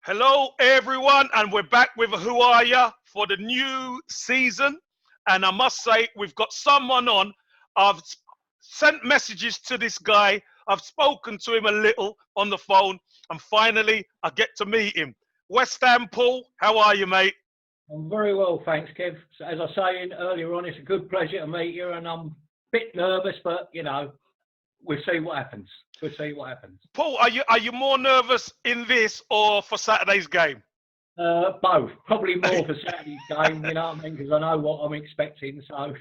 Hello, everyone, and we're back with Who Are Ya for the new season. And I must say, we've got someone on. I've sent messages to this guy. I've spoken to him a little on the phone, and finally, I get to meet him. West Ham Paul, how are you, mate? I'm very well, thanks, Kev. So, as I say earlier on, it's a good pleasure to meet you, and I'm a bit nervous, but we'll see what happens. We'll see what happens. Paul, are you more nervous in this or for Saturday's game? Both, probably more for Saturday's game. You know what I mean? Because I know what I'm expecting. So,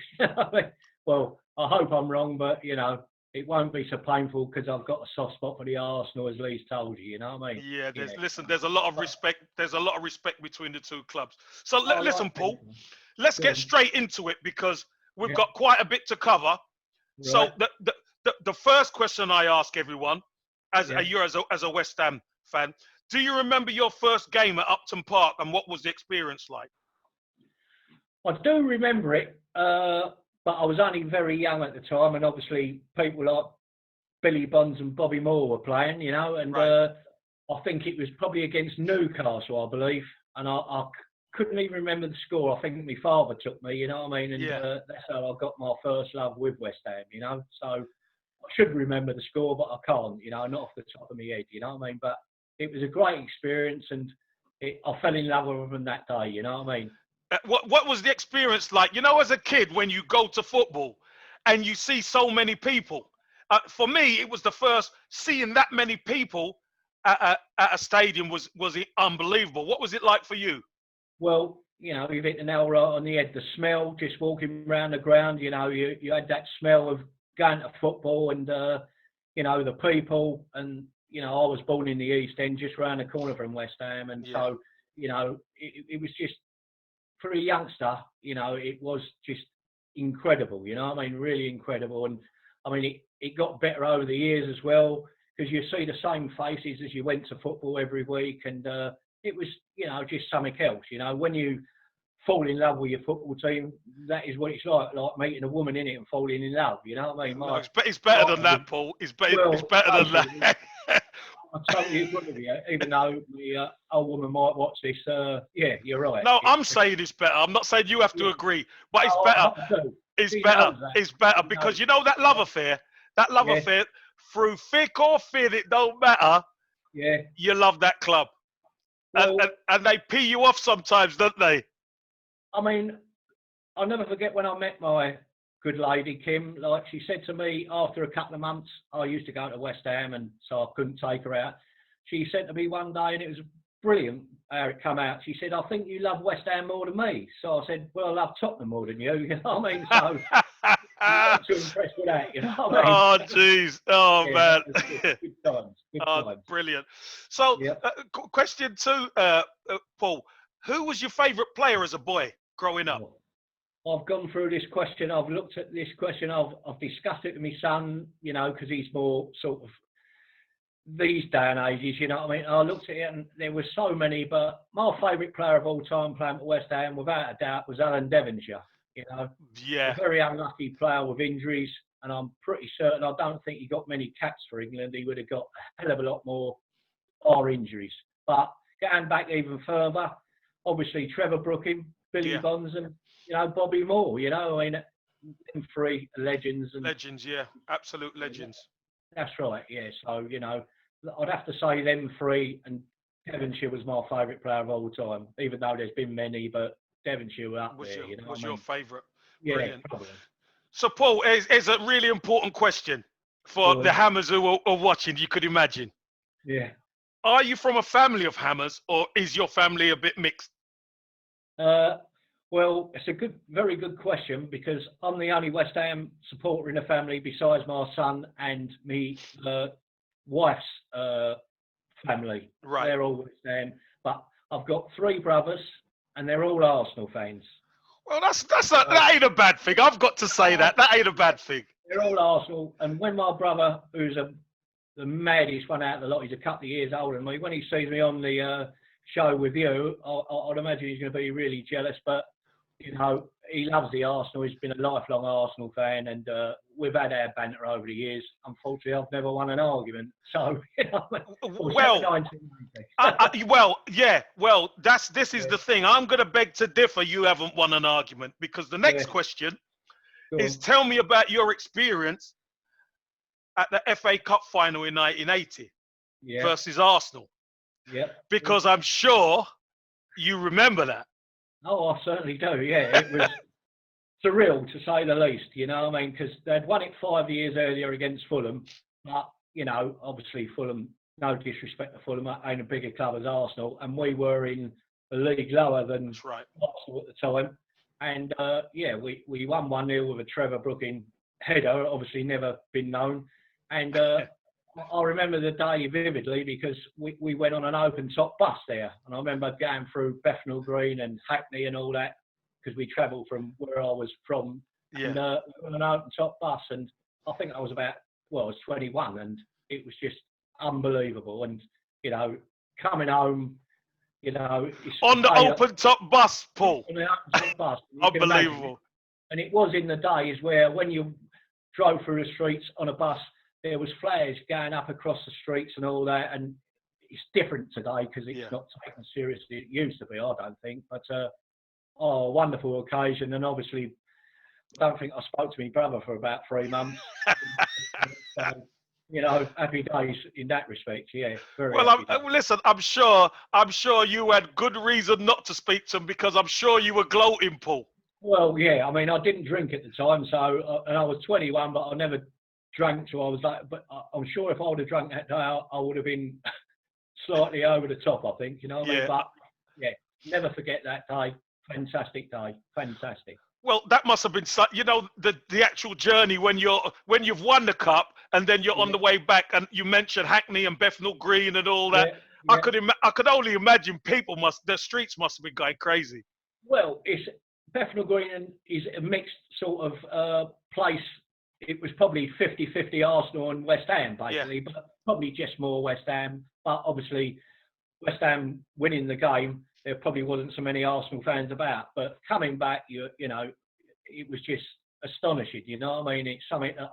well, I hope I'm wrong, but it won't be so painful because I've got a soft spot for the Arsenal, as Lee's told you. You know what I mean? Yeah, listen, there's a lot of respect. There's a lot of respect between the two clubs. So listen, Paul, let's get straight into it because we've got quite a bit to cover. Right. So the first question I ask everyone, as a West Ham fan, do you remember your first game at Upton Park and what was the experience like? I do remember it, but I was only very young at the time, and obviously people like Billy Bonds and Bobby Moore were playing, and Right. I think it was probably against Newcastle, I believe, and I couldn't even remember the score. I think my father took me, you know what I mean, and that's how I got my first love with West Ham, so I should remember the score, but I can't, not off the top of my head, you know what I mean, but it was a great experience, and I fell in love with them that day, you know what I mean. What was the experience like? As a kid, when you go to football and you see so many people. For me, it was the first seeing that many people at a stadium was unbelievable. What was it like for you? Well, you've hit the nail right on the head. The smell, just walking around the ground, you had that smell of going to football and, the people. And, I was born in the East End, just round the corner from West Ham. And so, it was just, for a youngster, it was just incredible, really incredible. And, it got better over the years as well, because you see the same faces as you went to football every week. And it was, just something else. When you fall in love with your football team, that is what it's like meeting a woman in it and falling in love. You know what I mean? No, it's better than that, Paul. It's better than that. I totally agree with you, even though the old woman might watch this. Yeah, you're right. No, I'm saying it's better. I'm not saying you have to agree, but it's better. It's better because that love affair. That love affair, through thick or thin, it don't matter. Yeah. You love that club. Well, and they pee you off sometimes, don't they? I'll never forget when I met my good lady, Kim. Like, she said to me after a couple of months, I used to go to West Ham, and so I couldn't take her out. She said to me one day, and it was brilliant how it come out. She said, "I think you love West Ham more than me." So I said, "Well, I love Tottenham more than you." You know what I mean? So I'm too impressed with that. You know what I mean? Oh, jeez. Oh, man. Good times. Good times. Brilliant. So, question two, Paul. Who was your favourite player as a boy growing up? I've gone through this question. I've looked at this question. I've discussed it with my son, because he's more sort of these day and ages, you know what I mean? I looked at it and there were so many, but my favourite player of all time playing for West Ham, without a doubt, was Alan Devonshire. Yeah. A very unlucky player with injuries, and I'm pretty certain, I don't think he got many caps for England. He would have got a hell of a lot more injuries. But going back even further, obviously Trevor Brooking, Billy Bonds, and Bobby Moore. Them three legends. Legends, yeah, absolute legends. That's right, yeah. So I'd have to say them three, and Devonshire was my favourite player of all time. Even though there's been many, but Devonshire were up there. Was your favourite? Yeah, brilliant. Probably. So, Paul, is a really important question for the Hammers who are watching. You could imagine. Yeah. Are you from a family of Hammers, or is your family a bit mixed? Well, it's a very good question, because I'm the only West Ham supporter in the family besides my son and me wife's family. Right. They're all West Ham, but I've got three brothers and they're all Arsenal fans. Well, that ain't a bad thing. I've got to say that ain't a bad thing. They're all Arsenal, and when my brother, who's the maddest one out of the lot, he's a couple of years older than me, when he sees me on the show with you, I'd imagine he's going to be really jealous. But he loves the Arsenal. He's been a lifelong Arsenal fan, and we've had our banter over the years. Unfortunately, I've never won an argument. So, this is the thing. I'm going to beg to differ. You haven't won an argument, because the next question is, tell me about your experience at the FA Cup final in 1980 versus Arsenal. Yeah. Because I'm sure you remember that. Oh, I certainly do. Yeah, it was surreal, to say the least. You know what I mean? Because they'd won it 5 years earlier against Fulham. But, you know, obviously Fulham, no disrespect to Fulham, ain't a bigger club as Arsenal. And we were in a league lower than Arsenal at the time. And, we won 1-0 with a Trevor Brooking header, obviously never been known. And I remember the day vividly, because we went on an open top bus there. And I remember going through Bethnal Green and Hackney and all that, because we travelled from where I was from. Yeah. And on an open top bus. And I think I was I was 21, and it was just unbelievable. And, you know, coming home, you know. On the open top bus, Paul. On the open top bus. Unbelievable. And it was in the days where when you drove through the streets on a bus, there was flares going up across the streets and all that. And it's different today, because it's not taken seriously. It used to be, I don't think. But, wonderful occasion. And obviously, I don't think I spoke to my brother for about 3 months. So, you know, happy days in that respect. Yeah. Listen, I'm sure you had good reason not to speak to him, because I'm sure you were gloating, Paul. Well, yeah. I mean, I didn't drink at the time, and I was 21, but I never drank till I was like. But I'm sure if I would have drunk that day, I would have been slightly over the top, I think. You know what I mean? But yeah, never forget that day. Fantastic day. Fantastic. Well, that must have been, you know, the actual journey when you've won the cup, and then you're on the way back, and you mentioned Hackney and Bethnal Green and all that. Yeah. I could only imagine the streets must have been going crazy. Well, Bethnal Green is a mixed sort of place. It was probably 50-50 Arsenal and West Ham, basically, but probably just more West Ham. But obviously, West Ham winning the game, there probably wasn't so many Arsenal fans about. But coming back, you know, it was just astonishing. You know what I mean? It's something that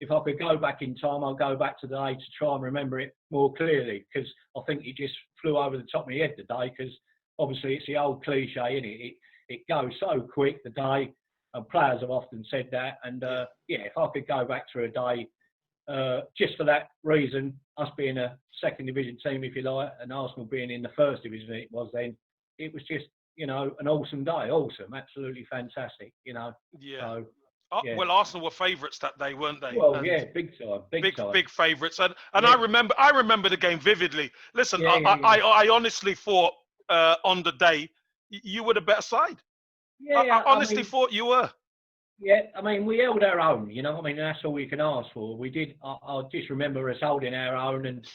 if I could go back in time, I'll go back to the day to try and remember it more clearly, because I think it just flew over the top of my head today, because obviously it's the old cliche, isn't it? It goes so quick, the day, and players have often said that. And if I could go back to a day, just for that reason, us being a second division team, if you like, and Arsenal being in the first division, it was then, it was just, you know, an awesome day. Awesome, absolutely fantastic, you know. Yeah. So, well, Arsenal were favourites that day, weren't they? Well, big time. Big favourites. And I remember the game vividly. Listen, I honestly thought on the day you were the better side. I honestly thought you were. Yeah, I mean, we held our own, you know what I mean? And that's all we can ask for. We did. I just remember us holding our own, and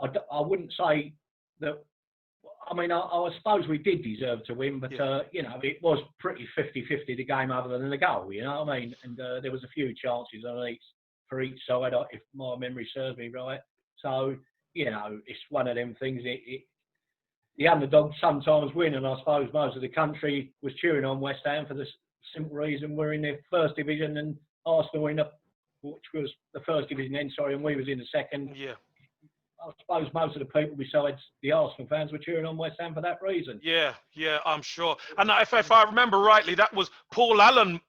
I wouldn't say that. I mean, I suppose we did deserve to win, but, you know, it was pretty 50-50 the game other than the goal, you know what I mean? And there was a few chances for each side, if my memory serves me right. So, you know, it's one of them things. The underdogs sometimes win, and I suppose most of the country was cheering on West Ham for the simple reason we're in the first division and Arsenal which was the first division then, and we was in the second. Yeah. I suppose most of the people besides the Arsenal fans were cheering on West Ham for that reason. Yeah, I'm sure. And if I remember rightly, that was Paul Allen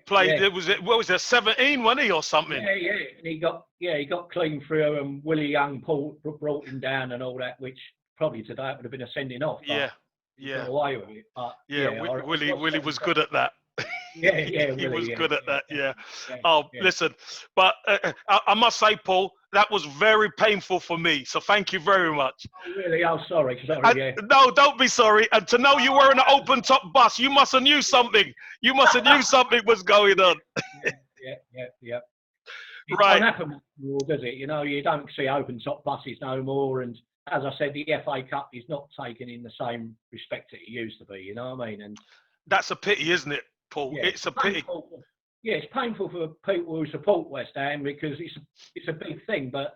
played. It was, what was it, 17, wasn't he, or something? Yeah. And he got clean through, and Willie Young brought him down and all that, which probably today it would have been a sending off. Yeah. Got away with it. But, Willie was good at that. He was good at that. Yeah. Listen, but I must say, Paul, that was very painful for me. So thank you very much. Oh, really? Oh, sorry. No, don't be sorry. And to know you were in an open top bus, you must have knew something. You must have knew something was going on. Yeah. It right. doesn't happen anymore, does it? You know, you don't see open top buses no more. And as I said, the FA Cup is not taken in the same respect that it used to be. You know what I mean? And that's a pity, isn't it, Paul? Yeah, it's a pity. Yeah, it's painful for people who support West Ham, because it's a big thing. But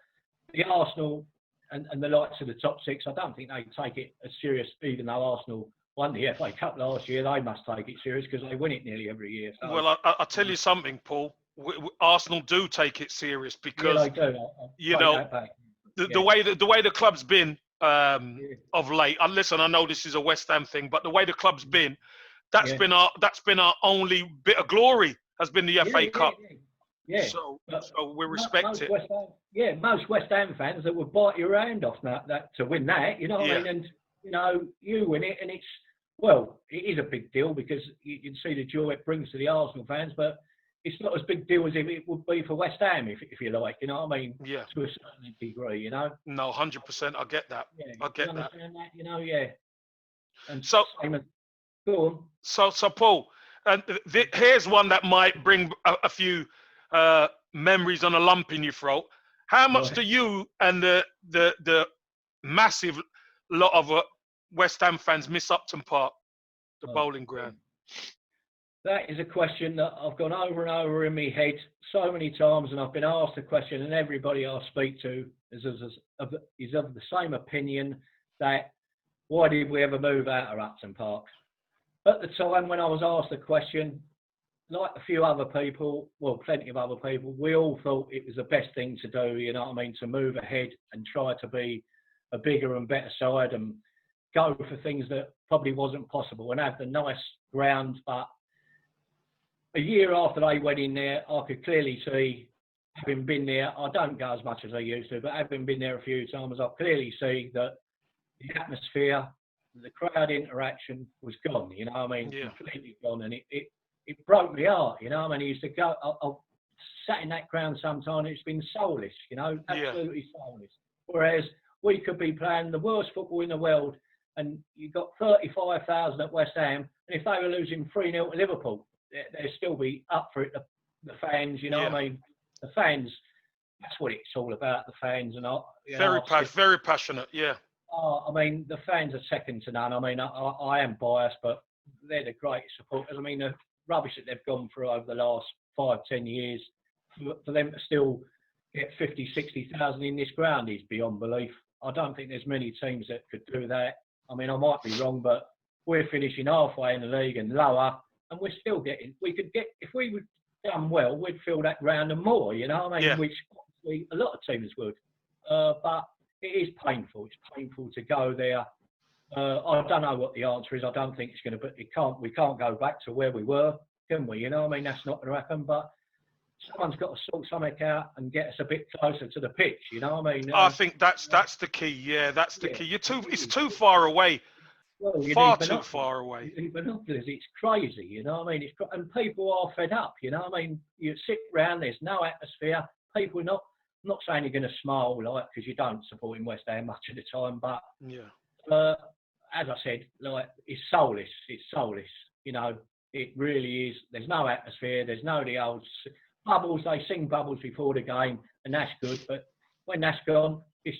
the Arsenal and the likes of the top six, I don't think they take it as serious, even though Arsenal won the FA Cup last year, they must take it serious because they win it nearly every year. So, Well, I'll tell you something, Paul. Arsenal do take it serious yeah, because they do. I'll you take know that back. the, Yeah, the way the way the club's been yeah, of late. And listen, I know this is a West Ham thing, but the way the club's been, yeah, that's been our only bit of glory has been the yeah, FA yeah, Cup. yeah. Yeah. But So we respect most it. West Ham, yeah, most West Ham fans that would bite your hand off that to win that, you know what I Yeah, mean? And you win it, and it's well, it is a big deal because you can see the joy it brings to the Arsenal fans, but it's not as big deal as if it would be for West Ham, if you like, you know what I mean? yeah. To a certain degree, you know. No, 100%. I get that. Yeah, I you get that. understand that, you know, yeah. And So, same as go on. so Paul, and here's one that might bring a few memories on a lump in your throat. How much Right. do you and the massive lot of West Ham fans miss Upton Park, the Oh, bowling yeah. ground? That is a question that I've gone over and over in my head so many times, and I've been asked the question, and everybody I speak to is of the same opinion that why did we ever move out of Upton Park? At the time when I was asked the question, like a few other people, well, plenty of other people, we all thought it was the best thing to do, you know what I mean, to move ahead and try to be a bigger and better side and go for things that probably wasn't possible and have the nice ground, but a year after they went in there, I could clearly see, having been there, I don't go as much as I used to, but having been there a few times, I clearly see that the atmosphere, the crowd interaction was gone, you know what I mean? Yeah. Completely gone. And it broke my heart, you know what I mean? I used to go, I've sat in that ground sometime, it's been soulless, you know, absolutely soulless. Whereas we could be playing the worst football in the world and you've got 35,000 at West Ham, and if they were losing 3-0 to Liverpool, they'd still be up for it. The fans, you know what I mean? The fans, that's what it's all about, the fans. And Very passionate, yeah. I mean, the fans are second to none. I mean, I am biased, but they're the greatest supporters. I mean, the rubbish that they've gone through over the last 5-10 years, for them to still get 50, 60,000 in this ground is beyond belief. I don't think there's many teams that could do that. I mean, I might be wrong, but we're finishing halfway in the league and lower, and we're still getting. We could get, if we would done well, we'd fill that ground and more. You know what I mean? Yeah. Which obviously a lot of teams would, but it is painful. It's painful to go there. I don't know what the answer is. I don't think it's going to be. We can't go back to where we were, can we? You know what I mean? That's not going to happen. But someone's got to sort something out and get us a bit closer to the pitch. You know what I mean? I think that's the key. Yeah, that's the key. It's too far away. Well, Far too far away. You need binoculars. It's crazy. You know what I mean? And people are fed up. You know what I mean? You sit round. There's no atmosphere. People are not. I'm not saying you're going to smile like because you don't support in West Ham much of the time, but as I said, like it's soulless. It's soulless. You know, it really is. There's no atmosphere. There's no the old bubbles. They sing bubbles before the game, and that's good. But when that's gone, it's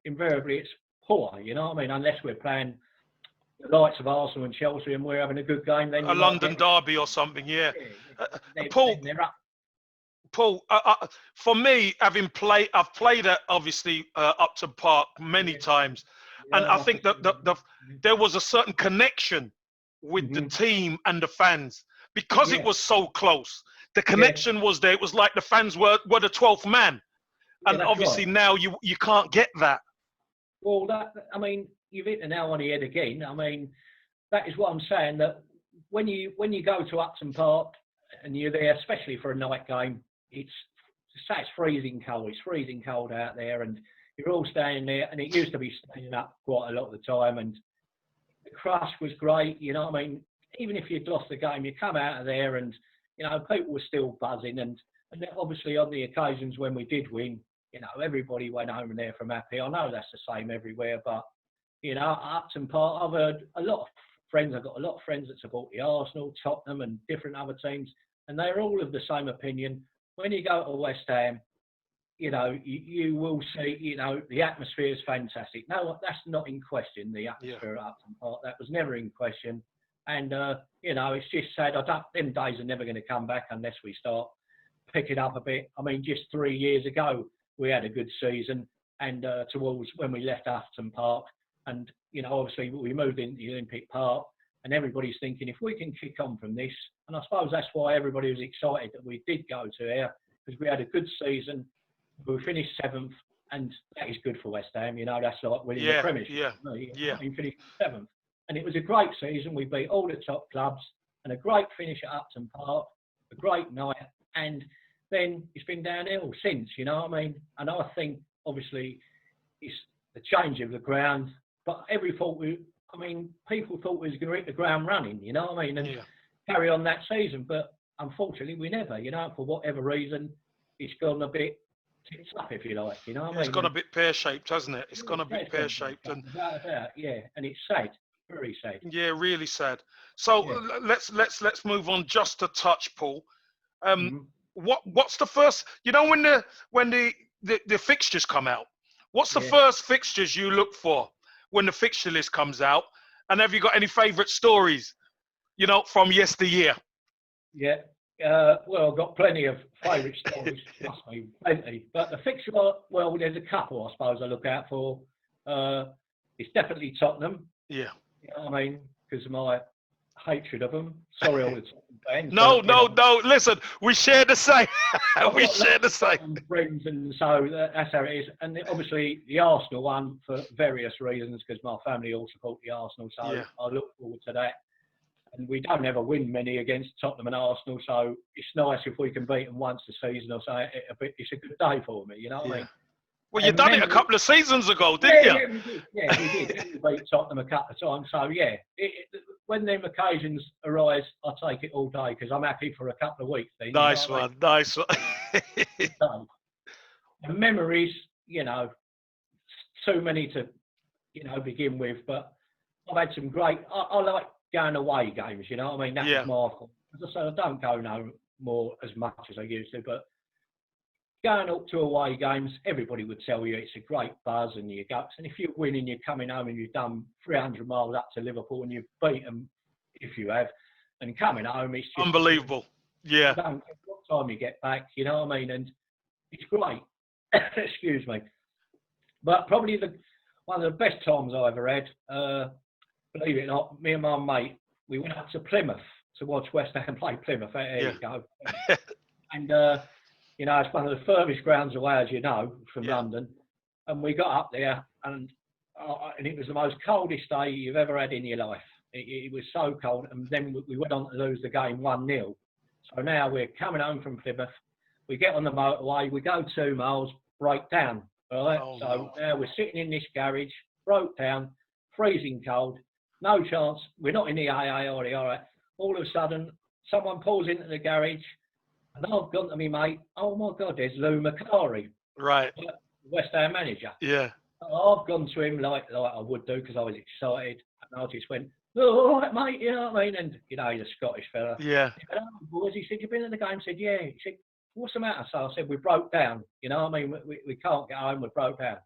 invariably it's poor. You know what I mean? Unless we're playing the likes of Arsenal and Chelsea and we're having a good game, then a London derby or something. Yeah. Paul. Paul, for me, I've played at obviously Upton Park many times, and I think that there was a certain connection with the team and the fans because it was so close. The connection was there. It was like the fans were the 12th man, and obviously now you can't get that. Well, I mean, you've hit the nail on the head again. I mean, that is what I'm saying. That when you go to Upton Park and you're there, especially for a night game, it's freezing cold. It's freezing cold out there, and you're all standing there. And it used to be standing up quite a lot of the time. And the crush was great. You know what I mean? Even if you'd lost the game, you come out of there, and people were still buzzing. And obviously on the occasions when we did win, everybody went home and there from happy. I know that's the same everywhere, but Upton Park, I've heard a lot of friends. I've got a lot of friends that support the Arsenal, Tottenham, and different other teams, and they're all of the same opinion. When you go to West Ham, you will see, the atmosphere is fantastic. No, that's not in question. The atmosphere at Upton Park, that was never in question. And it's just sad. Them days are never going to come back unless we start picking up a bit. I mean, just 3 years ago, we had a good season, and towards when we left Upton Park, And, you know, obviously we moved into the Olympic Park, and everybody's thinking, if we can kick on from this, and I suppose that's why everybody was excited that we did go to there, because we had a good season. We finished 7th, and that is good for West Ham. You know, that's like winning the Premiership. Yeah. We finished 7th. And it was a great season. We beat all the top clubs, and a great finish at Upton Park, a great night. And then it's been downhill since, you know what I mean? And I think, obviously, it's the change of the ground. But people thought we was going to hit the ground running, you know what I mean? And carry on that season. But unfortunately, we never, you know, for whatever reason, it's gone a bit tits up, if you like, you know what I mean? It's gone a bit pear-shaped, hasn't it? It's gone a bit pear-shaped. And yeah, and it's sad. Very sad. Yeah, really sad. So let's move on just a touch, Paul. What's the first? You know, when the fixtures come out, what's the first fixtures you look for when the fixture list comes out? And have you got any favourite stories, you know, from yesteryear? Yeah. Well, I've got plenty of favourite stories. Trust me, plenty. But the fixture, well, there's a couple I suppose I look out for. It's definitely Tottenham. Yeah. You know what I mean? Because of my hatred of them. Sorry, all the Tottenham fans. No. Listen, we share the same. We share the same. Friends, and so that's how it is. And obviously the Arsenal one for various reasons, because my family all support the Arsenal. So I look forward to that. And we don't ever win many against Tottenham and Arsenal, so it's nice if we can beat them once a season or so. It's a good day for me, you know what I mean? Well, you done it a couple of seasons ago, didn't you? Yeah, we did. We beat Tottenham a couple of times. So, when them occasions arise, I take it all day because I'm happy for a couple of weeks. Then, nice one. And memories, you know, too many to, you know, begin with. But I've had some great, I like going away games, you know what I mean? That's my fault. As I said, I don't go no more as much as I used to, but going up to away games, everybody would tell you it's a great buzz and you go. And if you're winning, you're coming home and you've done 300 miles up to Liverpool and you've beat them, if you have, and coming home, it's just unbelievable. Yeah. You don't care what time you get back, you know what I mean? And it's great. Excuse me. But probably one of the best times I ever had, believe it or not, me and my mate, we went up to Plymouth to watch West Ham play Plymouth. There you go. And, you know, it's one of the furthest grounds away, as you know, from London. And we got up there, and it was the most coldest day you've ever had in your life. It was so cold. And then we went on to lose the game 1-0. So now we're coming home from Plymouth. We get on the motorway. We go 2 miles, break down. Right? Now we're sitting in this garage, broke down, freezing cold. No chance. We're not in the AA or the RA. All of a sudden, someone pulls into the garage, and I've gone to me mate. Oh my God, there's Lou Macari, right? West Ham manager. Yeah. I've gone to him like I would do because I was excited, and I just went, "Oh, all right, mate." You know what I mean? And you know, he's a Scottish fella. Yeah. He said, "Oh, boys," he said, "You've been at the game?" I said, "Yeah." He said, "What's the matter?" So I said, "We broke down." You know what I mean? We can't get home. We broke down.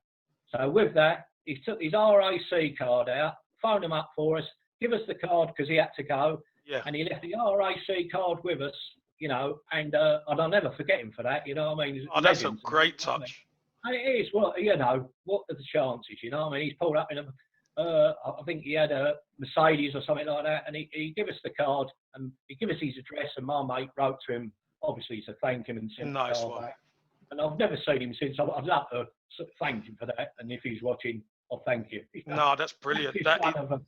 So with that, he took his RAC card out, phoned him up for us, give us the card because he had to go. Yeah. And he left the RAC card with us, you know, and I'll never forget him for that, you know what I mean? Oh, that's a great touch. And it is. Well, you know, what are the chances, you know what I mean? He's pulled up in I think he had a Mercedes or something like that, and he gave us the card, and he gave us his address, and my mate wrote to him, obviously, to thank him and send nice the card one. back. And I've never seen him since. I'd love to thank him for that, and if he's watching, I'll thank you. No, that's brilliant. It's one of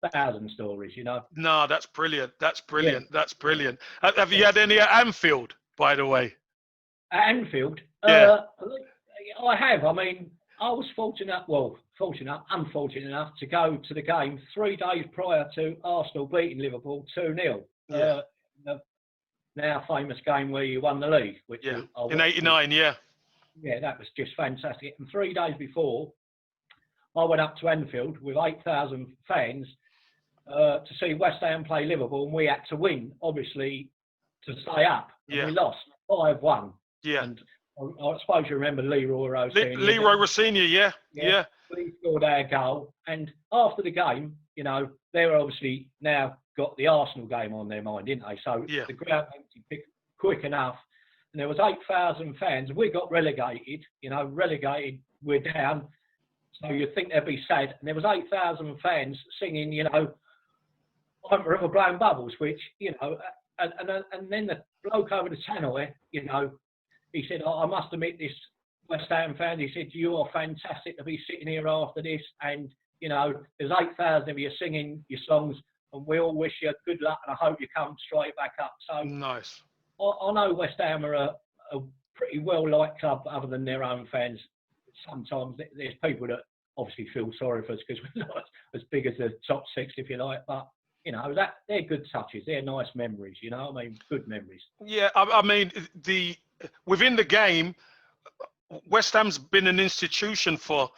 1,000 stories, you know. No, that's brilliant. That's brilliant. Yeah. That's brilliant. Have you had any at Anfield, by the way? At Anfield? Yeah. I have. I mean, I was unfortunate enough to go to the game 3 days prior to Arsenal beating Liverpool 2-0. Yeah. The now famous game where you won the league. Which in '89, yeah. Yeah, that was just fantastic. And 3 days before, I went up to Anfield with 8,000 fans to see West Ham play Liverpool, and we had to win, obviously, to stay up. And we lost 5-1. Yeah. And I suppose you remember Leroy Rossini. Leroy Rossini, yeah. He scored our goal. And after the game, you know, they were obviously now got the Arsenal game on their mind, didn't they? So the ground emptied quick enough. And there was 8,000 fans. We got relegated, we're down So you'd think they'd be sad. And there was 8,000 fans singing, you know, I'm Forever Blowing Bubbles, which, you know, and then the bloke over the channel, you know, he said, I must admit this West Ham fan, he said, you are fantastic to be sitting here after this. And, you know, there's 8,000 of you singing your songs, and we all wish you good luck, and I hope you come straight back up. So Nice. I know West Ham are a pretty well-liked club other than their own fans. Sometimes there's people that obviously feel sorry for us because we're not as big as the top six, if you like. But, you know, they're good touches. They're nice memories, you know. I mean, good memories. Yeah, I mean, within the game, West Ham's been an institution for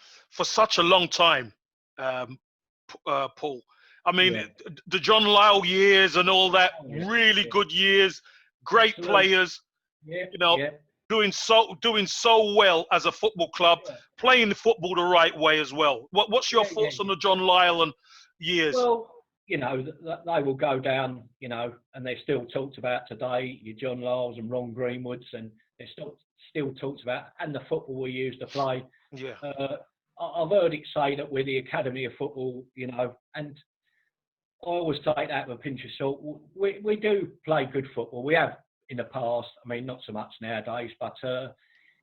such a long time, Paul. I mean, the John Lyall years and all that, really good years, great players, you know, doing so well as a football club, playing the football the right way as well. What's your thoughts on the John Lyall and years? Well, you know, they will go down, you know, and they're still talked about today, your John Lyalls and Ron Greenwoods, and they're still talked about, and the football we used to play. Yeah. I've heard it say that we're the Academy of Football, you know, and I always take that with a pinch of salt. We do play good football. We have in the past. I mean, not so much nowadays, but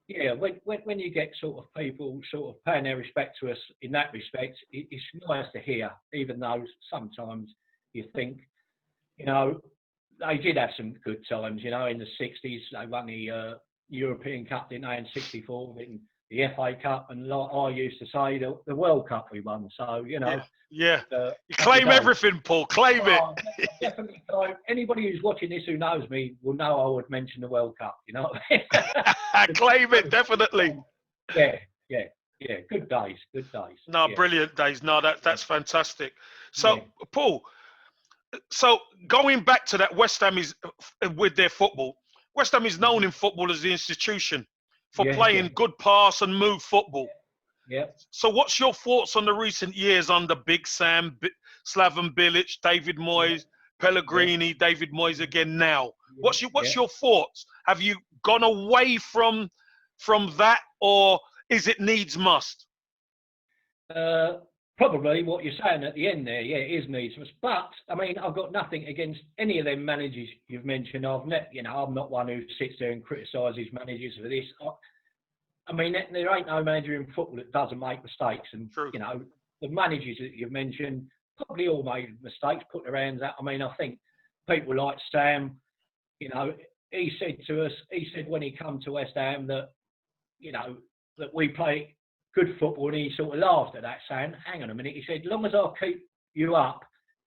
yeah, when you get sort of people sort of paying their respect to us in that respect, it's nice to hear, even though sometimes you think, you know, they did have some good times, you know, in the 60s. They won the European Cup, didn't they, in 64, the FA Cup, and like I used to say, the World Cup we won. So, you know. Yeah. You claim everything, Paul. Claim it. Definitely. Anybody who's watching this who knows me will know I would mention the World Cup, you know. Claim it, definitely. Yeah. Good days. No, brilliant days. No, that's fantastic. So, Paul, so going back to that, West Ham is, with their football, West Ham is known in football as the institution for playing good pass and move football. Yeah. So what's your thoughts on the recent years under Big Sam, Slaven Bilic, David Moyes, Pellegrini, David Moyes again now? What's your thoughts? Have you gone away from that, or is it needs must? Probably what you're saying at the end there, it is needs must. But I mean, I've got nothing against any of them managers you've mentioned. I'm not one who sits there and criticises managers for this. I mean, there ain't no manager in football that doesn't make mistakes. And, you know, the managers that you've mentioned probably all made mistakes, put their hands out. I mean, I think people like Sam, you know, he said when he come to West Ham that, you know, that we play good football, and he sort of laughed at that, saying, hang on a minute, he said, as long as I keep you up,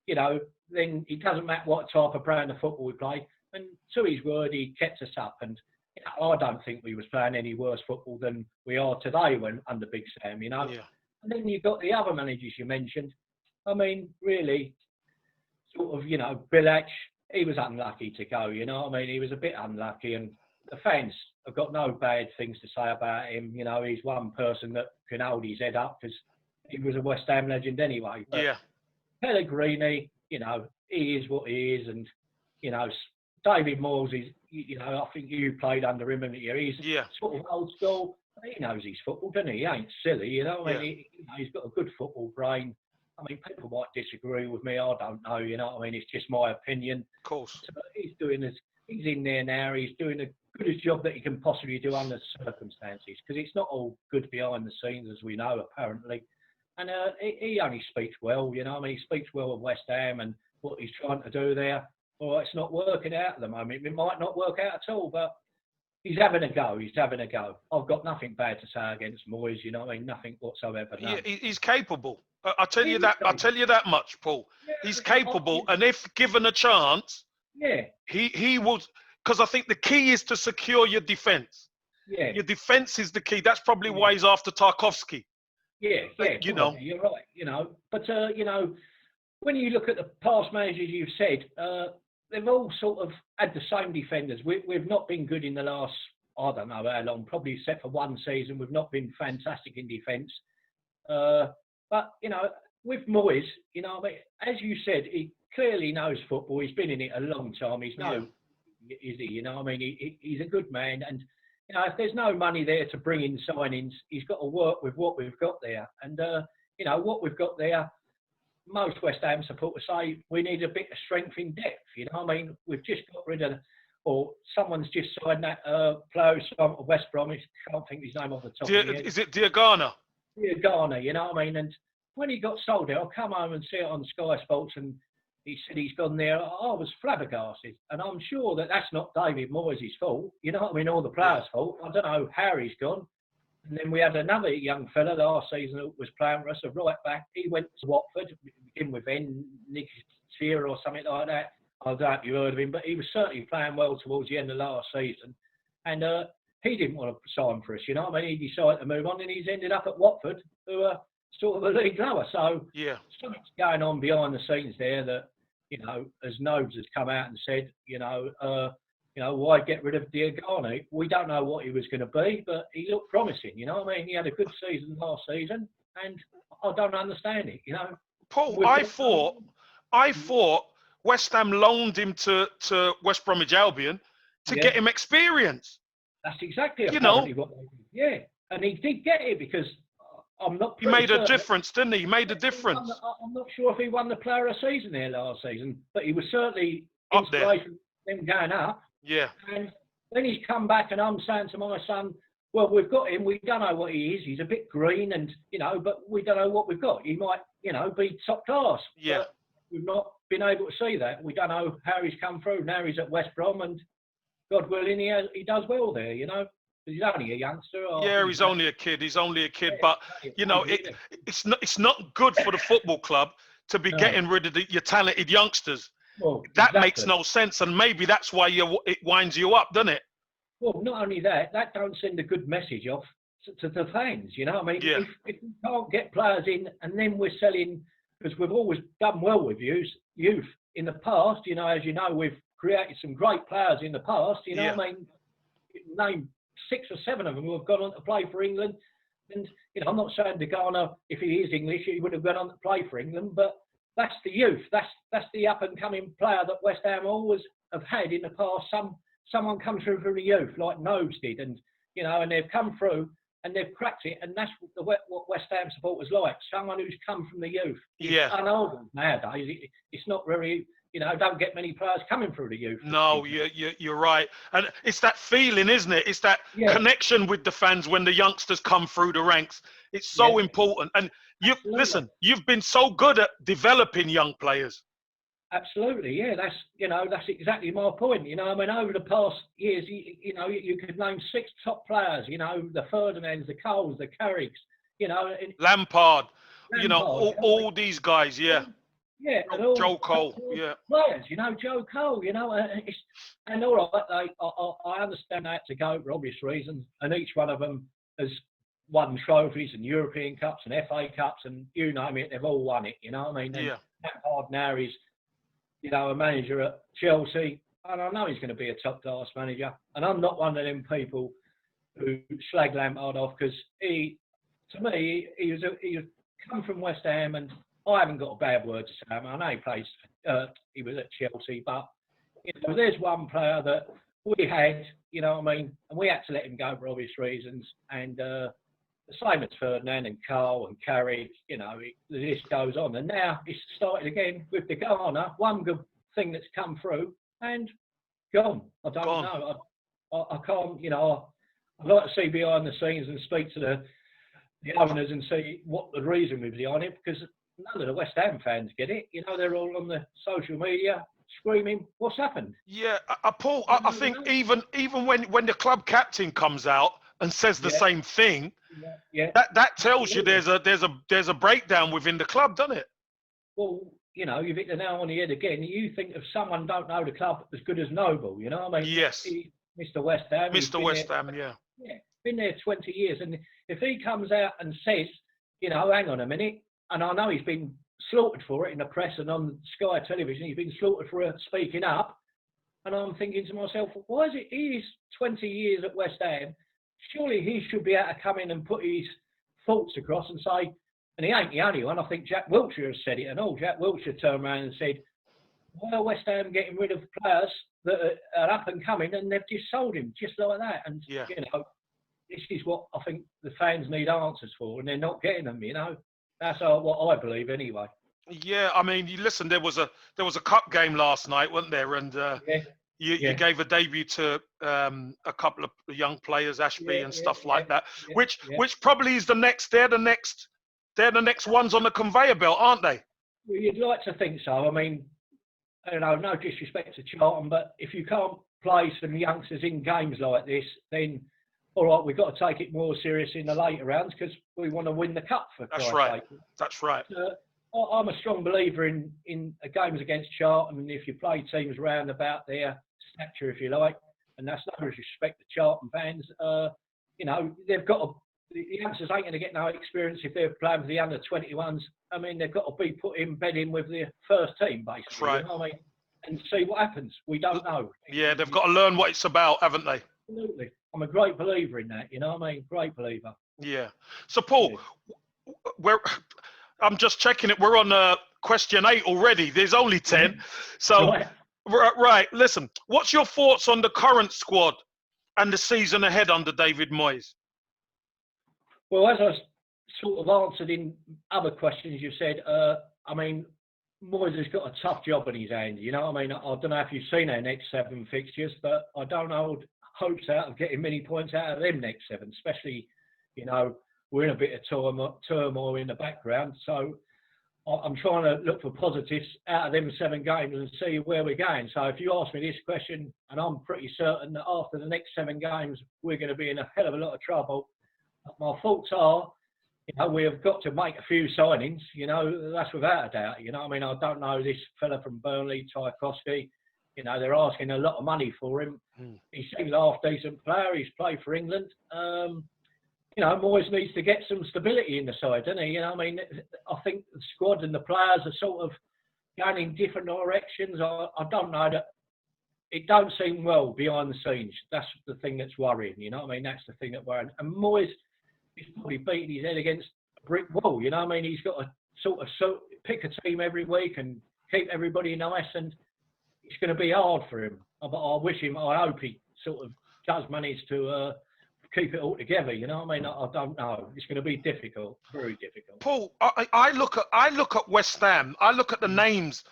you know, then it doesn't matter what type of brand of football we play. And to his word, he kept us up. And you know, I don't think we was playing any worse football than we are today when under Big Sam, you know. Yeah. And then you've got the other managers you mentioned. I mean, really, sort of, you know, Bilic, he was unlucky to go, you know. I mean, he was a bit unlucky, and the fans have got no bad things to say about him. You know, he's one person that can hold his head up because he was a West Ham legend anyway. But Pellegrini, you know, he is what he is, and, you know, David Moyes is, you know, I think you played under him, and he's sort of old school. He knows his football, doesn't he? He ain't silly, you know. I mean, he's got a good football brain. I mean, people might disagree with me. I don't know, you know. I mean, it's just my opinion. Of course. So he's in there now. He's doing the goodest job that he can possibly do under circumstances, because it's not all good behind the scenes, as we know, apparently. And he only speaks well, you know. I mean, he speaks well of West Ham and what he's trying to do there. Well, it's not working out at the moment. It might not work out at all, but he's having a go. I've got nothing bad to say against Moyes, you know what I mean? Nothing whatsoever. No. He's capable. I'll tell you that much, Paul. He's capable, and if given a chance, he will. Because I think the key is to secure your defence. Yeah. Your defence is the key. That's probably why he's after Tarkowski. Yeah, you know. You're right, you know. But, you know, when you look at the past managers you've said, they've all sort of had the same defenders. We've not been good in the last, I don't know how long, probably except for one season. We've not been fantastic in defence. But, you know, with Moyes, you know, I mean, as you said, he clearly knows football. He's been in it a long time. Is he? You know, I mean, he's a good man, and if there's no money there to bring in signings, he's got to work with what we've got there. And, what we've got there, most West Ham supporters say we need a bit of strength in depth. We've just got rid of, or someone's just signed that player who's from West Brom. I can't think of his name off the top of my head. Is it Diagana? Diagana, And when he got sold there, I'll come home and see it on Sky Sports, and he said he's gone there. I was flabbergasted. And I'm sure that's not David Moyes' fault. All the players' fault. I don't know how he's gone. And then we had another young fella last season who was playing for us, a right back. He went to Watford, in with Nick Shearer or something like that. I don't know if you heard of him, but he was certainly playing well towards the end of last season. And he didn't want to sign for us, He decided to move on, and he's ended up at Watford, who are sort of a league lower. So something's going on behind the scenes there that, as Nobes has come out and said, why get rid of Diagana? We don't know what he was going to be, but he looked promising. He had a good season last season, and I don't understand it. Paul, I thought West Ham loaned him to West Bromwich Albion to get him experience. That's exactly what they did. Yeah, and he did get it because I'm not. He made a difference, didn't he? He made a difference. I'm not sure if he won the Player of the Season there last season, but he was certainly up there. Them going up. Yeah. And then he's come back, and I'm saying to my son, well, we've got him. We don't know what he is. He's a bit green, and but we don't know what we've got. He might, be top class. Yeah. But we've not been able to see that. We don't know how he's come through. Now he's at West Brom, and God willing, he does well there. He's only a youngster. He's only a kid. But it's not good for the football club to be getting rid of your talented youngsters. Well, that makes no sense, and maybe that's why it winds you up, doesn't it? Well, not only that don't send a good message off to the fans. If we can't get players in, and then we're selling, because we've always done well with youth in the past. As we've created some great players in the past. Name 6 or 7 of them who have gone on to play for England. And I'm not saying Diagana, if he is English, he would have gone on to play for England, but that's the youth. That's the up and coming player that West Ham always have had in the past. Someone come through from the youth, like Nobes did, and and they've come through and they've cracked it, and that's what West Ham supporters like. Someone who's come from the youth. Yeah. It's unolden nowadays. It's not really. Don't get many players coming through the youth. No, you're right. And it's that feeling, isn't it? It's that connection with the fans when the youngsters come through the ranks. It's so important. And you've been so good at developing young players. Absolutely, yeah. That's exactly my point. Over the past years, you could name 6 top players. The Ferdinands, the Coles, the Carricks. Lampard. All these guys. Yeah. Yeah, Joe Cole, players, Joe Cole, and all right, I understand that to go for obvious reasons, and each one of them has won trophies and European Cups and FA Cups, and you name it, they've all won it, Lampard now is, a manager at Chelsea, and I know he's going to be a top-class manager, and I'm not one of them people who slag Lampard off, because he was come from West Ham, and I haven't got a bad word to say. I know he was at Chelsea, but there's one player that we had, and we had to let him go for obvious reasons. And the same as Ferdinand and Carl and Carrick, the list goes on. And now it's started again with Diagana. One good thing that's come through and gone. I don't know. I can't, I'd like to see behind the scenes and speak to the owners and see what the reason was behind it, because none of the West Ham fans get it. They're all on the social media screaming, "What's happened?" Yeah, Paul. I think even when the club captain comes out and says the same thing, that tells you there's a breakdown within the club, doesn't it? Well, you've hit the nail on the head again. You think of someone don't know the club as good as Noble. Yes. Mr. West Ham. Mr. West Ham, yeah. Yeah, been there 20 years, and if he comes out and says, hang on a minute. And I know he's been slaughtered for it in the press and on Sky Television. He's been slaughtered for speaking up. And I'm thinking to myself, why is it he's 20 years at West Ham? Surely he should be able to come in and put his thoughts across and say, and he ain't the only one. I think Jack Wilshere has said it and all. Jack Wilshere turned around and said, why are West Ham getting rid of players that are up and coming, and they've just sold him just like that. And Yeah. you know, this is what I think the fans need answers for, and they're not getting them. You know, that's what I believe anyway. Yeah, I mean, you listen. There was a cup game last night, wasn't there? And Yeah, you yeah, gave a debut to a couple of young players, Ashby yeah, and yeah, stuff yeah, like that. yeah, Which yeah. which probably is the next. They're the next ones on the conveyor belt, aren't they? Well, you'd like to think so. I mean, you know, no disrespect to Charlton, but if you can't play some youngsters in games like this, then all right, we've got to take it more serious in the later rounds because we want to win the cup for That's Christ's right. sake. That's right. I'm a strong believer in games against Charlton, and if you play teams round about their stature, if you like, and that's no disrespect to Charlton fans, you know, they've got to, the youngsters ain't going to get no experience if they're playing with the under 21s. I mean, they've got to be put in bed in with the first team, basically. That's right. You know what I mean? And see what happens. We don't know. Yeah, they've got to learn what it's about, haven't they? Absolutely. I'm a great believer in that. You know what I mean? Great believer. Yeah. So, Paul, I'm just checking it. We're on question 8 already. There's only 10. So, right. Listen, what's your thoughts on the current squad and the season ahead under David Moyes? Well, as I sort of answered in other questions you said, I mean, Moyes has got a tough job in his hands. You know what I mean? I don't know if you've seen our next 7 fixtures, but I don't hold hopes out of getting many points out of them next 7, especially, you know, we're in a bit of turmoil in the background. So I'm trying to look for positives out of them 7 games and see where we're going. So if you ask me this question, and I'm pretty certain that after the next 7 games, we're going to be in a hell of a lot of trouble. My thoughts are, you know, we have got to make a few signings. You know, that's without a doubt. You know, I mean, I don't know this fella from Burnley, Tchaikovsky. You know, they're asking a lot of money for him. He seems a half-decent player. He's played for England. You know, Moyes needs to get some stability in the side, doesn't he? You know, I mean, I think the squad and the players are sort of going in different directions. I don't know that. It don't seem well behind the scenes. That's the thing that's worrying. You know what I mean? That's the thing that worrying. And Moyes, he's probably beating his head against a brick wall. You know what I mean? He's got to sort of pick a team every week and keep everybody nice, and it's going to be hard for him. But I hope he sort of does manage to keep it all together. You know what I mean? I don't know. It's going to be difficult, very difficult. Paul, I look at West Ham. I look at the names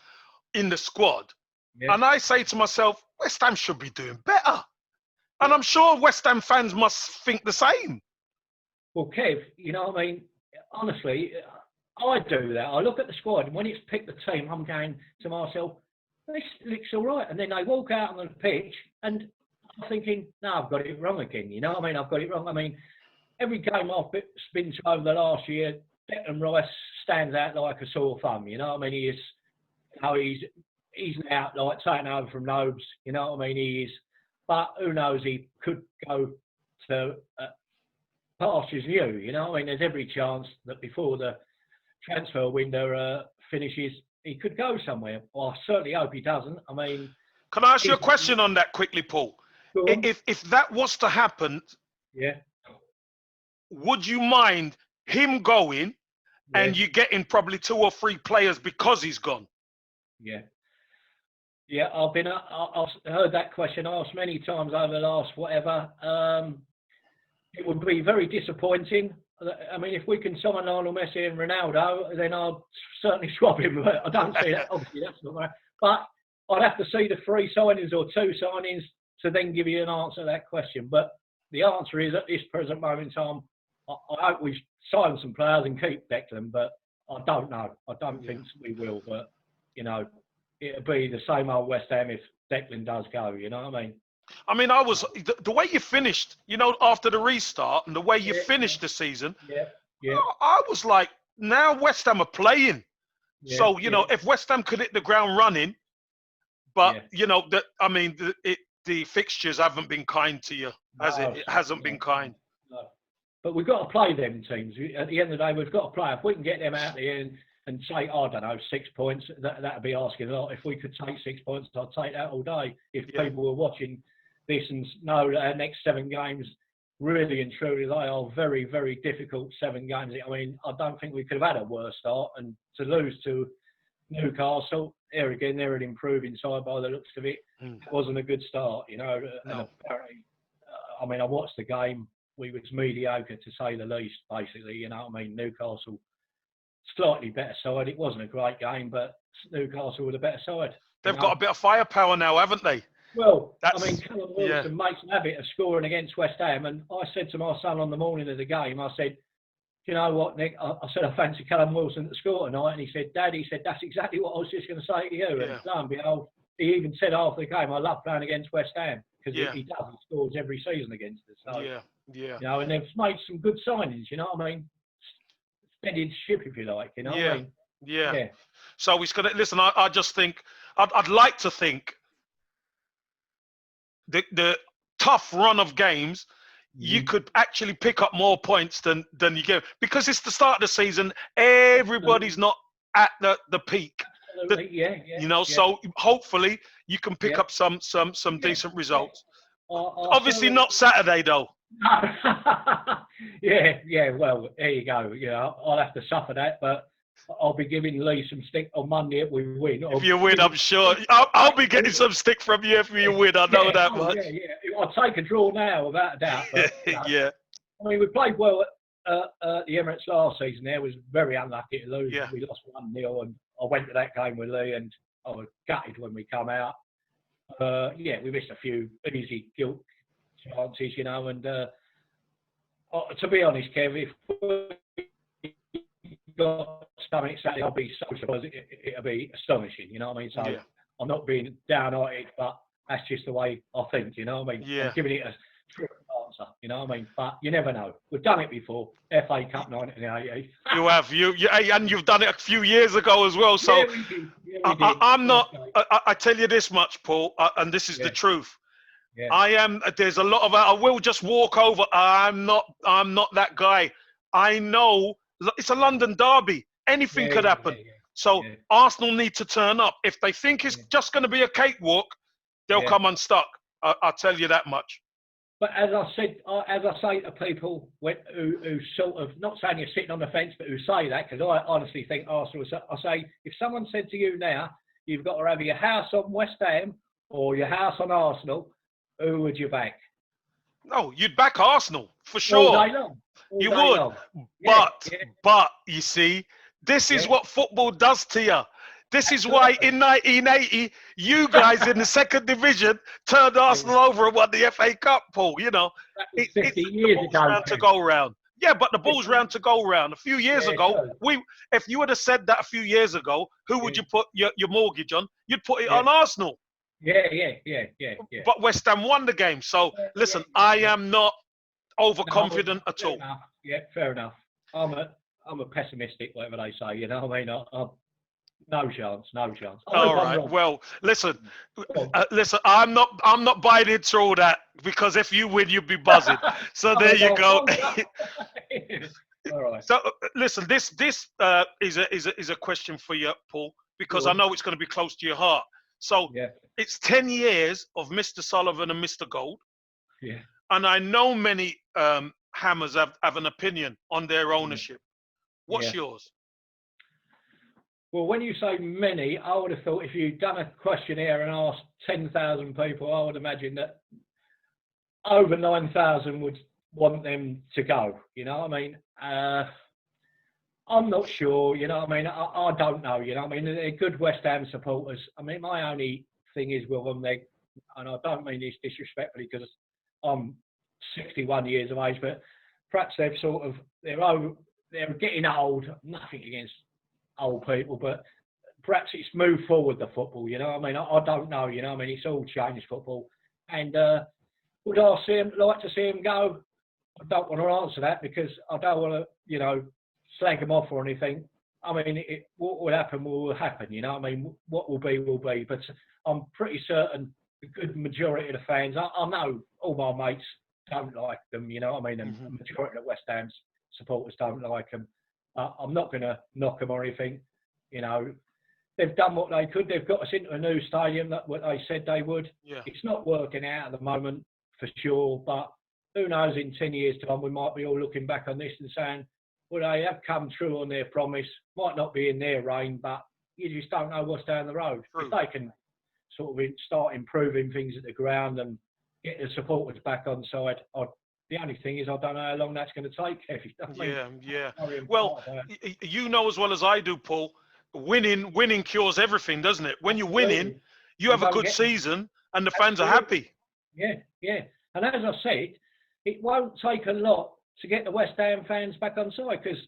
in the squad, and I say to myself, West Ham should be doing better. And I'm sure West Ham fans must think the same. Well, Kev, you know what I mean? Honestly, I do that. I look at the squad, and when it's picked the team, I'm going to myself, this looks all right. And then they walk out on the pitch, and I'm thinking, no, I've got it wrong again. You know what I mean? I've got it wrong. I mean, every game I've been to over the last year, Declan Rice stands out like a sore thumb. You know what I mean? He's now like taking over from Nobes. You know what I mean? He is. But who knows? He could go to pastures new. You know what I mean? There's every chance that before the transfer window finishes, he could go somewhere. Well, I certainly hope he doesn't. I mean, can I ask you a question on that quickly, Paul? If that was to happen, would you mind him going and you getting probably 2 or 3 players because he's gone? Yeah, I've heard that question asked many times over the last whatever. It would be very disappointing. I mean, if we can sign Lionel Messi and Ronaldo, then I'll certainly swap him. But I don't see that. Obviously, that's not right. But I'd have to see the 3 signings or 2 signings to then give you an answer to that question. But the answer is, at this present moment in time, I hope we sign some players and keep Declan, but I don't know. I don't think we will. But, you know, it'll be the same old West Ham if Declan does go, you know what I mean? I mean, the way you finished, you know, after the restart and the way you finished the season, I was like, now West Ham are playing. So, you know, if West Ham could hit the ground running, but, you know, the fixtures haven't been kind to you, has it? It hasn't been kind. No. But we've got to play them teams. At the end of the day, we've got to play. If we can get them out there and take, I don't know, 6 points, that'd be asking a lot. If we could take 6 points, I'd take that all day. If people were watching this and know that our next 7 games, really and truly, they are very, very difficult 7 games. I mean, I don't think we could have had a worse start, and to lose to Newcastle, there again, they're an improving side by the looks of it. Mm. It wasn't a good start, you know. And No. apparently, I mean, I watched the game. We was mediocre to say the least, basically. You know what I mean? Newcastle, slightly better side. It wasn't a great game, but Newcastle were the better side. They've got a bit of firepower now, haven't they? Well, That's, I mean, Callum yeah. Wilson makes an habit of scoring against West Ham, and I said to my son on the morning of the game, I said, you know what, Nick? I said, I fancy Callum Wilson to score tonight. And he said, Dad, he said, that's exactly what I was just going to say to you. Yeah. And lo and behold, he even said after the game, I love playing against West Ham because Yeah. he does. He scores every season against us. So, Yeah. you know, and they've made some good signings, you know what I mean? Steadied ship, if you like, you know what I mean? Yeah. So he's going to, listen, I just think, I'd like to think the tough run of games, you could actually pick up more points than you get, because it's the start of the season. Everybody's not at the peak. Absolutely, You know, so hopefully you can pick up some decent results. Obviously not Saturday though. yeah. Well, there you go. Yeah, I'll have to suffer that, but I'll be giving Lee some stick on Monday if we win. If you win, I'm sure I'll be getting some stick from you if you win. I know that much. Yeah. I'll take a draw now, without a doubt. But, yeah. I mean, we played well at the Emirates last season. There was very unlucky to lose. Yeah. We lost 1-0, and I went to that game with Lee, and I was gutted when we come out. We missed a few easy guilt chances, you know, and to be honest, Kev, if we got something Saturday, I'll be so surprised. It'll be astonishing, you know what I mean? So I'm not being downhearted, but that's just the way I think, you know what I mean? Yeah. I'm giving it a true answer, you know what I mean? But you never know. We've done it before. FA Cup 1980. You have. And you've done it a few years ago as well. So we did. I'm not. I tell you this much, Paul, and this is the truth. Yeah. I am. There's a lot of. I will just walk over. I'm not that guy. I know it's a London derby. Anything could happen. So Arsenal need to turn up. If they think it's just going to be a cakewalk, they'll come unstuck. I'll tell you that much. But as I say to people who sort of, not saying you're sitting on the fence, but who say that, because I honestly think Arsenal, I say, if someone said to you now, you've got to have your house on West Ham or your house on Arsenal, who would you back? No, you'd back Arsenal, for sure. All day long. You would. But, you see, this is what football does to you. This is why in 1980, you guys in the second division turned Arsenal over and won the FA Cup, Paul. You know, it's 50 years ago. To go round. Yeah, but the ball's round to go round. A few years ago, if you would have said that a few years ago, who would you put your mortgage on? You'd put it on Arsenal. Yeah. But West Ham won the game. So, listen, I am not overconfident at all. Yeah, fair enough. I'm a pessimistic, whatever they say, you know what I mean? No chance. All right. Well, listen. I'm not buying into all that, because if you win, you'll be buzzing. So there you go. All right. So listen, this is a question for you, Paul, because I know it's going to be close to your heart. So it's 10 years of Mr. Sullivan and Mr. Gold. Yeah. And I know many Hammers have an opinion on their ownership. What's yours? Well, when you say many, I would have thought if you'd done a questionnaire and asked 10,000 people, I would imagine that over 9,000 would want them to go. You know what I mean? I'm not sure, you know what I mean? I don't know, you know what I mean? They're good West Ham supporters. I mean, my only thing is with them, and I don't mean this disrespectfully because I'm 61 years of age, but perhaps they're getting old. Nothing against old people, but perhaps it's moved forward, the football, you know what I mean? I don't know, you know what I mean? It's all changed football. And would I like to see him go? I don't want to answer that because I don't want to, you know, slag him off or anything. I mean, what will happen will happen, you know what I mean? What will be, will be. But I'm pretty certain the good majority of the fans, I know all my mates don't like them, you know what I mean? And the majority of West Ham's supporters don't like them. I'm not going to knock them or anything. You know, they've done what they could. They've got us into a new stadium, that what they said they would. Yeah. It's not working out at the moment, for sure. But who knows, in 10 years' time, we might be all looking back on this and saying, well, they have come true on their promise. Might not be in their reign, but you just don't know what's down the road. True. If they can sort of start improving things at the ground and get the supporters back on side, the only thing is I don't know how long that's going to take. Yeah. Well, you know as well as I do, Paul, winning cures everything, doesn't it? When you're winning, you have a good season and the fans are happy. Yeah. And as I said, it won't take a lot to get the West Ham fans back on side because,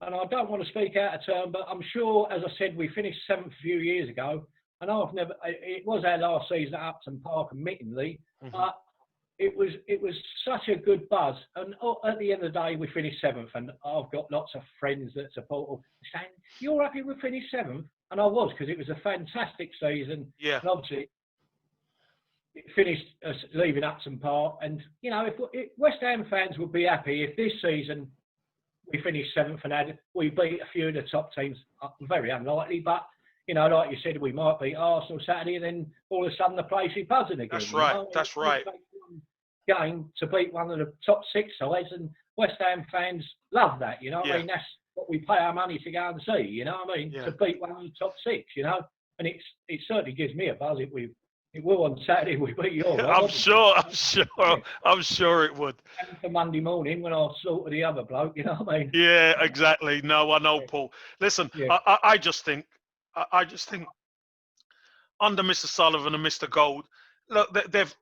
and I don't want to speak out of turn, but I'm sure, as I said, we finished 7th a few years ago, and it was our last season at Upton Park, admittedly, but it was such a good buzz. And at the end of the day, we finished 7th, and I've got lots of friends that support saying, "You're happy we finished 7th?" And I was, because it was a fantastic season. Yeah. And obviously, it finished us leaving Upton Park. And, you know, if West Ham fans would be happy if this season we finished 7th and we beat a few of the top teams. Very unlikely, but, you know, like you said, we might beat Arsenal Saturday, and then all of a sudden the place is buzzing again. That's right. That's right. Game to beat one of the top 6 sides, and West Ham fans love that, you know. I mean, that's what we pay our money to go and see, you know what I mean? To beat one of the top 6, you know. And it certainly gives me a buzz if it will on Saturday we beat yours. I'm sure it would. And for Monday morning when I slaughter the other bloke, you know what I mean? Yeah, exactly. No, I know, Paul. Listen, I just think under Mr. Sullivan and Mr. Gold, look, they've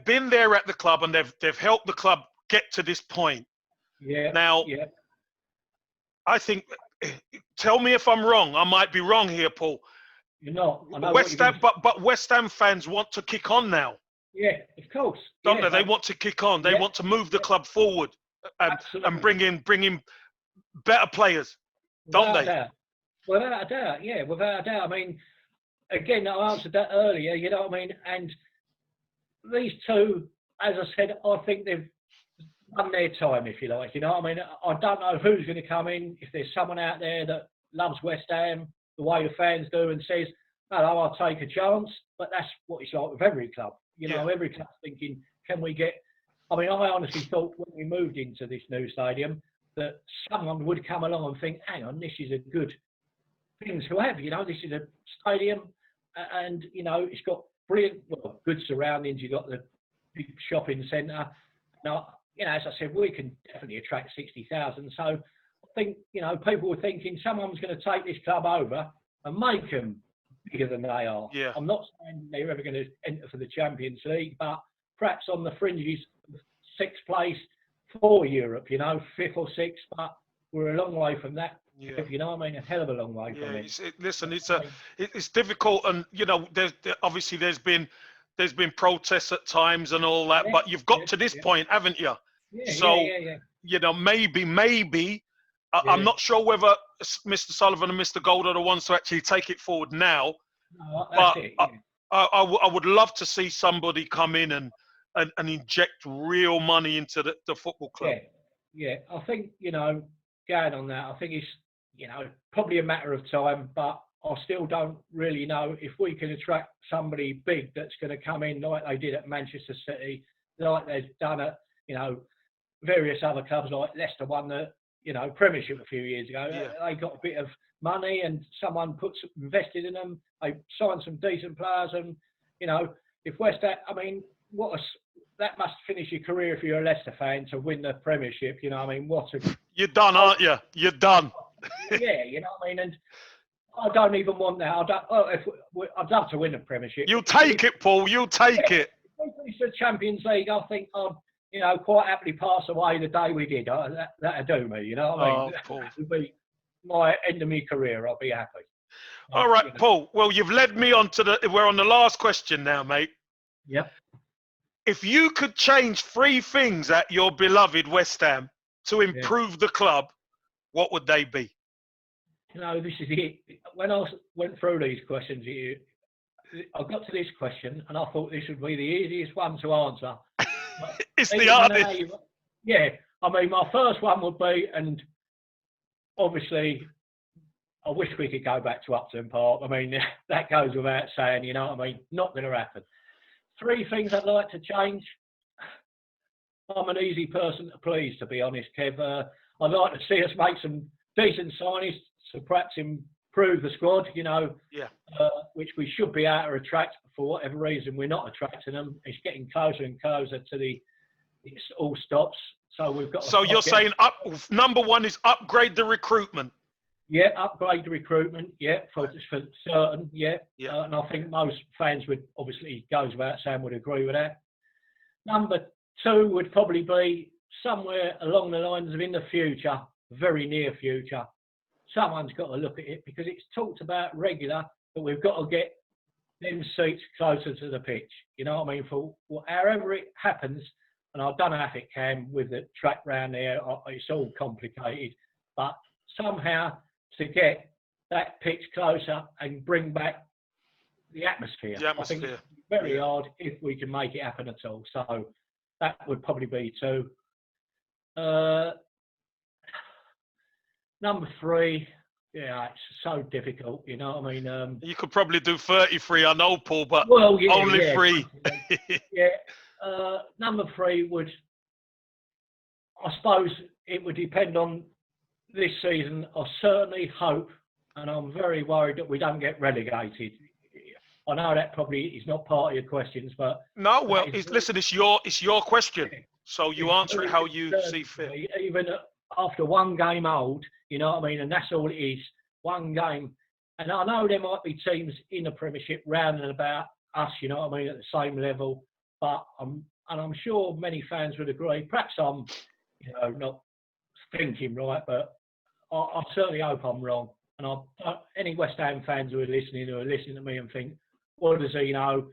been there at the club and they've helped the club get to this point. Yeah. Now, I think, tell me if I'm wrong. I might be wrong here, Paul. You're not. West Ham, but West Ham fans want to kick on now. Yeah, of course. Don't they? They want to kick on. They want to move the club forward and bring in better players, don't they? Without a doubt, yeah, without a doubt. I mean, again, I answered that earlier, you know what I mean? And these two, as I said, I think they've done their time, if you like. You know what I mean? I don't know who's going to come in. If there's someone out there that loves West Ham the way the fans do and says, "Hello, I'll take a chance," but that's what it's like with every club. You know, every club's thinking, can we get... I mean, I honestly thought when we moved into this new stadium that someone would come along and think, hang on, this is a good thing to have. You know, this is a stadium and, you know, it's got brilliant, good surroundings. You've got the big shopping centre. Now, you know, as I said, we can definitely attract 60,000. So I think, you know, people were thinking someone's going to take this club over and make them bigger than they are. Yeah. I'm not saying they're ever going to enter for the Champions League, but perhaps on the fringes, 6th place for Europe, you know, 5th or 6th, but we're a long way from that. Yeah. You know what I mean? A hell of a long way from it. Listen, it's difficult, and you know, obviously there's been protests at times and all that, but you've got to this point, haven't you? You know, maybe I'm not sure whether Mr. Sullivan and Mr. Gold are the ones to actually take it forward now. No, but I would love to see somebody come in and inject real money into the football club. Yeah. I think, you know, going on that, I think it's, you know, probably a matter of time, but I still don't really know if we can attract somebody big that's going to come in like they did at Manchester City, like they've done at, you know, various other clubs, like Leicester won the, you know, Premiership a few years ago. They got a bit of money and someone invested in them. They signed some decent players, and, you know, if West Ham, I mean, that must finish your career if you're a Leicester fan to win the Premiership. You know, I mean, you're done, aren't you? You're done. Yeah, you know what I mean. And I don't even want that. I'd love to win the Premiership. You'll take it, Paul. You'll take it. If we finish the Champions League, I think I'd, you know, quite happily pass away the day we did. That'd do me. You know what I mean? Paul. That would be my end of my career. I'll be happy. All right, you know. Paul. Well, you've led me on to we're on the last question now, mate. Yep. If you could change 3 things at your beloved West Ham to improve the club, what would they be? You know, this is it. When I went through these questions, I got to this question and I thought this would be the easiest one to answer. It's the hardest. Yeah. I mean, my first one would be, and obviously, I wish we could go back to Upton Park. I mean, that goes without saying, you know what I mean? Not going to happen. 3 things I'd like to change. I'm an easy person to please, to be honest, Kev. I'd like to see us make some decent signings to perhaps improve the squad, Yeah. which we should be able to attract. For whatever reason, we're not attracting them. It's getting closer and closer to it all stops. So we've got. So you're saying number one is upgrade the recruitment. Yeah, upgrade the recruitment. Yeah, for certain. Yeah, Yeah. and I think most fans would obviously goes without saying would agree with that. Number two would probably be somewhere along the lines of in the future, very near future. Someone's got to look at it because it's talked about regular, but we've got to get them seats closer to the pitch. You know what I mean? For however it happens, and I don't know if it can with the track round there. It's all complicated, but somehow to get that pitch closer and bring back the atmosphere. I think it's very hard if we can make it happen at all. So that would probably be two. Number three, yeah, it's so difficult. You know what I mean? You could probably do 33, I know, Paul, but only 3. Yeah. Number three would, I suppose, it would depend on this season. I certainly hope, and I'm very worried that we don't get relegated. I know that probably is not part of your questions, but no. Well, listen, it's your question, so you answer it how you see fit. Even after one game old, you know what I mean, and that's all it is, one game. And I know there might be teams in the Premiership round and about us, you know what I mean, at the same level. But I'm sure many fans would agree. Perhaps I'm, not thinking right, but I certainly hope I'm wrong. And any West Ham fans who are listening to me and think, what does he know?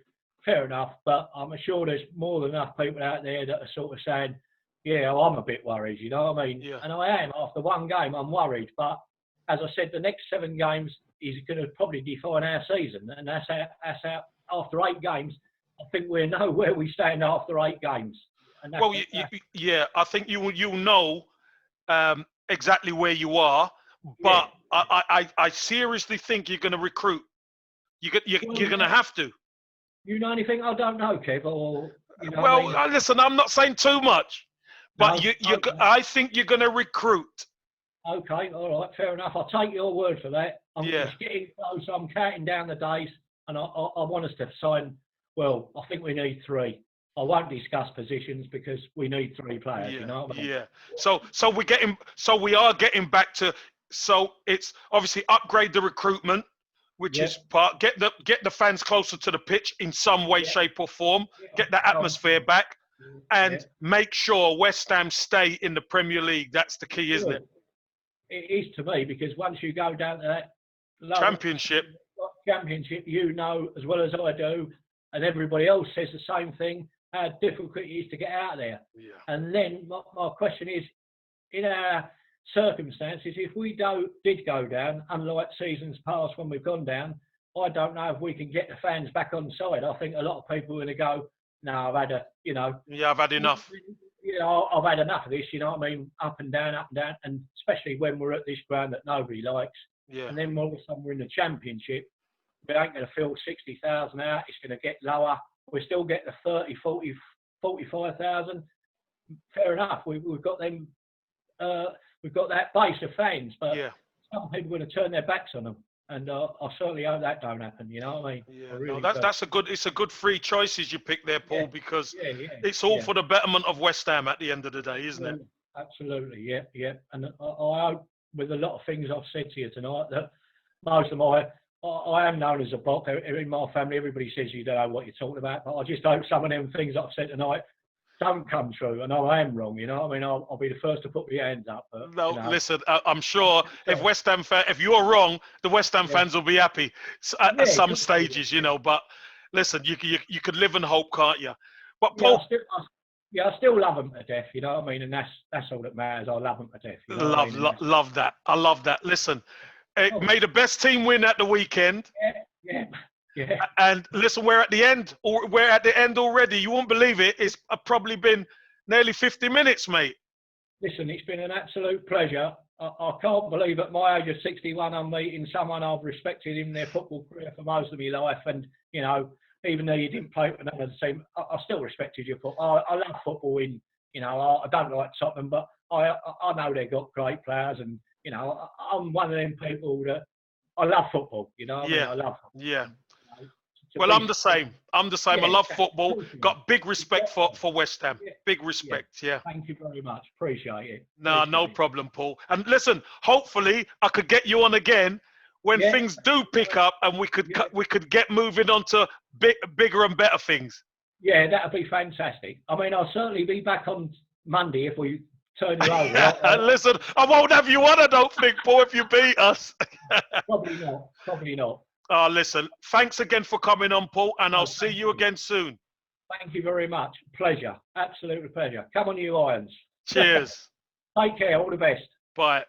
Fair enough, but I'm sure there's more than enough people out there that are sort of saying, yeah, well, I'm a bit worried, you know what I mean? Yeah. And I am. After one game, I'm worried. But as I said, the next 7 games is going to probably define our season. And that's how after 8 games, I think we know where we stand after 8 games. And well, I think you'll know exactly where you are. But yeah. I seriously think you're going to recruit. You're going to have to. You know anything I don't know, Kev? Or, listen, I'm not saying too much. But okay. I think you're going to recruit. Okay, all right, fair enough. I'll take your word for that. It's getting close. I'm counting down the days, and I want us to sign. Well, I think we need 3. I won't discuss positions because we need 3 players. Yeah, you know what I mean? Yeah. So we are getting back to. So it's obviously upgrade the recruitment, which is part. Get the fans closer to the pitch in some way, shape, or form. Get that atmosphere back. And make sure West Ham stay in the Premier League. That's the key, isn't it? It is to me, because once you go down to that Championship, you know as well as I do, and everybody else says the same thing, how difficult it is to get out of there. Yeah. And then my question is, in our circumstances, if we did go down, unlike seasons past when we've gone down, I don't know if we can get the fans back on side. I think a lot of people are going to go, no, I've had I've had enough. I've had enough of this, you know what I mean? Up and down, and especially when we're at this ground that nobody likes. Yeah. And then all of a sudden we're in the Championship. We ain't going to fill 60,000 out. It's going to get lower. We still get the 30, 40, 45,000. Fair enough. We've got them. We've got that base of fans, but some people are going to turn their backs on them. And I certainly hope that don't happen. You know what I mean? Yeah, really that's a good. It's a good 3 choices you pick there, Paul, because it's all for the betterment of West Ham at the end of the day, isn't it? Absolutely, yeah. And I hope with a lot of things I've said to you tonight that most of I am known as a bot. In my family, everybody says you don't know what you're talking about, but I just hope some of them things I've said tonight don't come true. I know I am wrong, you know. I mean, I'll be the first to put my hands up. But, listen, I'm sure if West Ham if you're wrong, the West Ham fans will be happy at some stages, you know. But listen, you could live and hope, can't you? But Paul, I still love them to death, you know what I mean, and that's all that matters. I love them to death. You know love that. I love that. Listen, may the best team win at the weekend. Yeah. And listen, we're at the end already. You won't believe it. It's probably been nearly 50 minutes, mate. Listen, it's been an absolute pleasure. I can't believe at my age of 61 I'm meeting someone I've respected in their football career for most of my life. And, you know, even though you didn't play for none of the team, I still respected your football. I love football I don't like Tottenham, but I know they've got great players. And, you know, I'm one of them people that I love football. You know, what I mean, Yeah. I love football. Yeah. You know, Well, I'm the same. I'm the same. I Yeah, love exactly. football. Got big respect for West Ham. Yeah. Big respect. Yeah. Thank you very much. Appreciate it. No, no Appreciate it. problem, Paul. And listen, hopefully I could get you on again when Yeah. things do pick up, and we could Yeah. we could get moving on to bigger and better things. Yeah, that'd be fantastic. I mean, I'll certainly be back on Monday if we turn you over. Listen, I won't have you on, I don't think, Paul, if you beat us. Probably not. Probably not. Listen, thanks again for coming on, Paul, and I'll see you again soon. Thank you very much. Pleasure. Absolute pleasure. Come on, you Lions. Cheers. Take care. All the best. Bye.